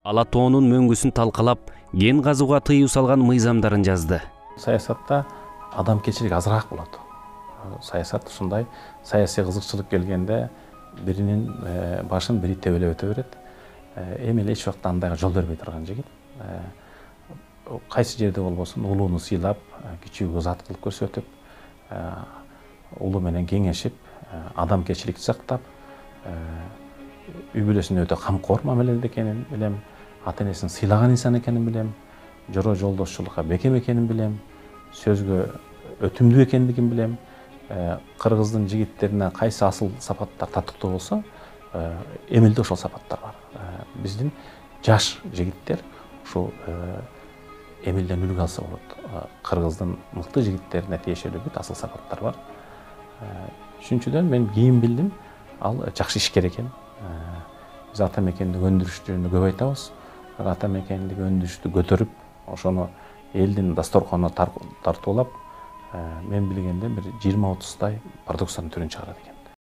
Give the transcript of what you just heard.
Ала тоонун мөңгүсүн талкалап, кен казууга тыюу салган мыйзамдарын жазды. Саясатта адамгерчилик азыраак болот. Саясат ушундай саясий кызыкчылык келгенде биринин башын бири тебелеп өтө берет. Эми эле эч убакта андайга жол бербей турган жигит. Кайсы жерде болбосун улууну сыйлап, кичүүгө ызат кылып көрсөтүп, улуу менен кеңешип, адамгерчиликти сактап, үй бүлөсүнө өтө камкор мамиледе экенин билем, ата энесин сыйлаган инсан экенин билем, жора жолдошчулукка бекем экенин билем, сөзгө өтүмдүү экендигин билем. Кыргыздын жигиттерине кайсы асыл сапаттар татыктуу болсо, Эмилде ошол сапаттар бар. Биздин жаш жигиттер ушул Эмилден үлгү алса болот. Кыргыздын мыкты жигиттерине тиешелүү бүт асыл сапаттар бар. Үчүнчүдөн мен кийин билдим, ал жакшы ишкер экен. Биз ата мекендик өндүрүш жөнүндө көп айтабыз. Ата мекендик өндүрүштү көтөрүп, ошону элдин дасторконуна тартуулап, мен билгенде бир 20-30 продукциянын түрүн чыгарат экен.